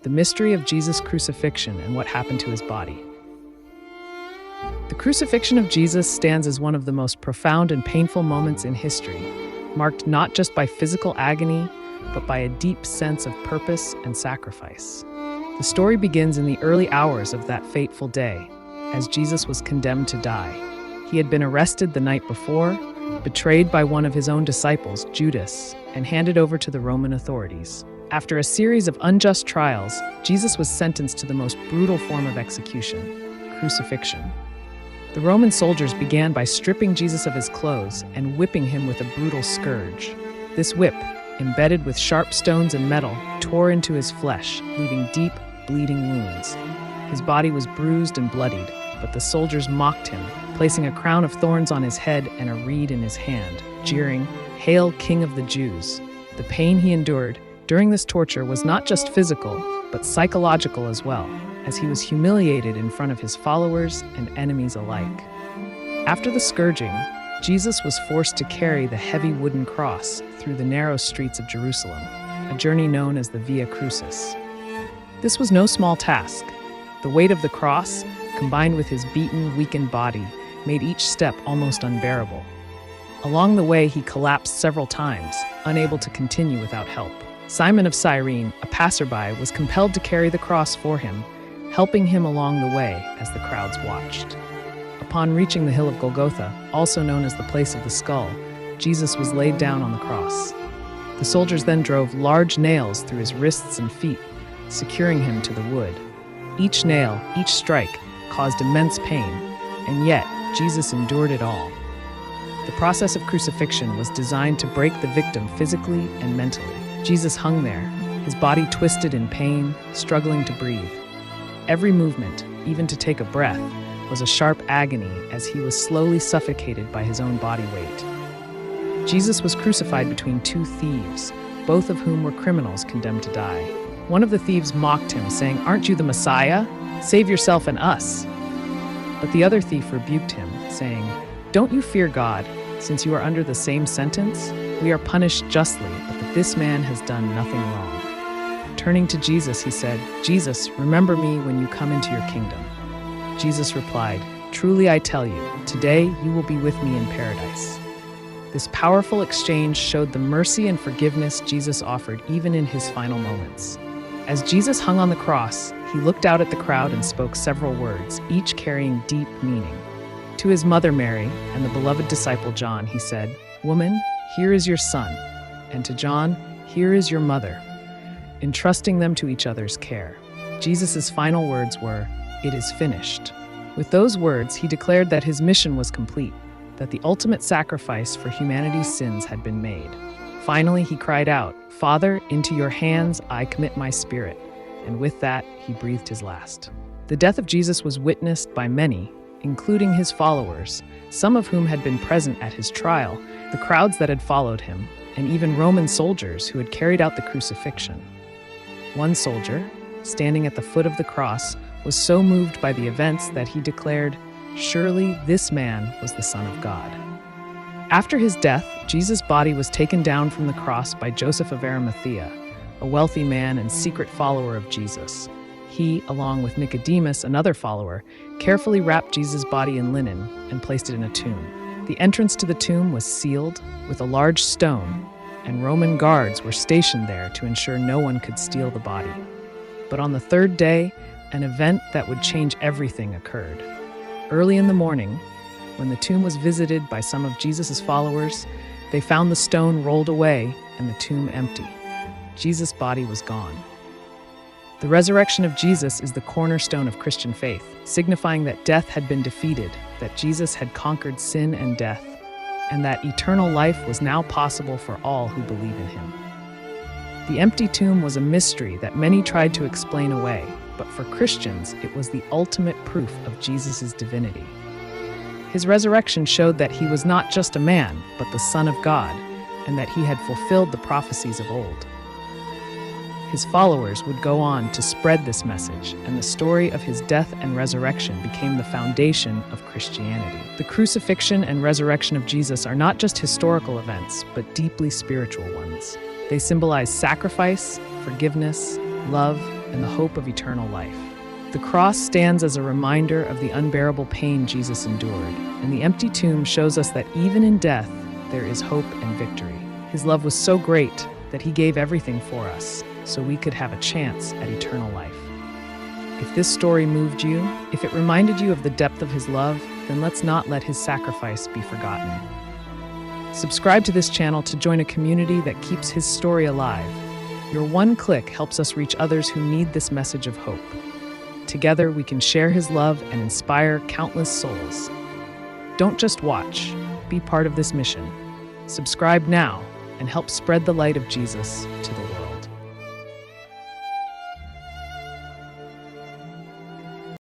the mystery of Jesus' crucifixion and what happened to his body. The crucifixion of Jesus stands as one of the most profound and painful moments in history, marked not just by physical agony, but by a deep sense of purpose and sacrifice. The story begins in the early hours of that fateful day, as Jesus was condemned to die. He had been arrested the night before, betrayed by one of his own disciples, Judas, and handed over to the Roman authorities. After a series of unjust trials, Jesus was sentenced to the most brutal form of execution, crucifixion. The Roman soldiers began by stripping Jesus of his clothes and whipping him with a brutal scourge. This whip, embedded with sharp stones and metal, tore into his flesh, leaving deep, bleeding wounds. His body was bruised and bloodied, but the soldiers mocked him, placing a crown of thorns on his head and a reed in his hand, jeering, "Hail, King of the Jews!" The pain he endured during this torture was not just physical, but psychological as well, as he was humiliated in front of his followers and enemies alike. After the scourging, Jesus was forced to carry the heavy wooden cross through the narrow streets of Jerusalem, a journey known as the Via Crucis. This was no small task. The weight of the cross, combined with his beaten, weakened body, made each step almost unbearable. Along the way, he collapsed several times, unable to continue without help. Simon of Cyrene, a passerby, was compelled to carry the cross for him, helping him along the way as the crowds watched. Upon reaching the hill of Golgotha, also known as the place of the skull, Jesus was laid down on the cross. The soldiers then drove large nails through his wrists and feet, securing him to the wood. Each nail, each strike, caused immense pain, and yet Jesus endured it all. The process of crucifixion was designed to break the victim physically and mentally. Jesus hung there, his body twisted in pain, struggling to breathe. Every movement, even to take a breath, was a sharp agony as he was slowly suffocated by his own body weight. Jesus was crucified between two thieves, both of whom were criminals condemned to die. One of the thieves mocked him, saying, "Aren't you the Messiah? Save yourself and us." But the other thief rebuked him, saying, "Don't you fear God, since you are under the same sentence? We are punished justly, but that this man has done nothing wrong." Turning to Jesus, he said, "Jesus, remember me when you come into your kingdom." Jesus replied, "Truly I tell you, today you will be with me in paradise." This powerful exchange showed the mercy and forgiveness Jesus offered even in his final moments. As Jesus hung on the cross, he looked out at the crowd and spoke several words, each carrying deep meaning. To his mother Mary and the beloved disciple John, he said, "Woman, here is your son," and to John, "Here is your mother," entrusting them to each other's care. Jesus' final words were, "It is finished." With those words, he declared that his mission was complete, that the ultimate sacrifice for humanity's sins had been made. Finally, he cried out, "Father, into your hands I commit my spirit." And with that, he breathed his last. The death of Jesus was witnessed by many, including his followers, some of whom had been present at his trial, the crowds that had followed him, and even Roman soldiers who had carried out the crucifixion. One soldier, standing at the foot of the cross, was so moved by the events that he declared, "Surely this man was the Son of God." After his death, Jesus' body was taken down from the cross by Joseph of Arimathea, a wealthy man and secret follower of Jesus. He, along with Nicodemus, another follower, carefully wrapped Jesus' body in linen and placed it in a tomb. The entrance to the tomb was sealed with a large stone, and Roman guards were stationed there to ensure no one could steal the body. But on the third day, an event that would change everything occurred. Early in the morning, when the tomb was visited by some of Jesus' followers, they found the stone rolled away and the tomb empty. Jesus' body was gone. The resurrection of Jesus is the cornerstone of Christian faith, signifying that death had been defeated, that Jesus had conquered sin and death, and that eternal life was now possible for all who believe in him. The empty tomb was a mystery that many tried to explain away, but for Christians, it was the ultimate proof of Jesus' divinity. His resurrection showed that he was not just a man, but the Son of God, and that he had fulfilled the prophecies of old. His followers would go on to spread this message, and the story of his death and resurrection became the foundation of Christianity. The crucifixion and resurrection of Jesus are not just historical events, but deeply spiritual ones. They symbolize sacrifice, forgiveness, love, and the hope of eternal life. The cross stands as a reminder of the unbearable pain Jesus endured, and the empty tomb shows us that even in death, there is hope and victory. His love was so great that he gave everything for us, so we could have a chance at eternal life. If this story moved you, if it reminded you of the depth of his love, then let's not let his sacrifice be forgotten. Subscribe to this channel to join a community that keeps his story alive. Your one click helps us reach others who need this message of hope. Together, we can share his love and inspire countless souls. Don't just watch, be part of this mission. Subscribe now and help spread the light of Jesus to the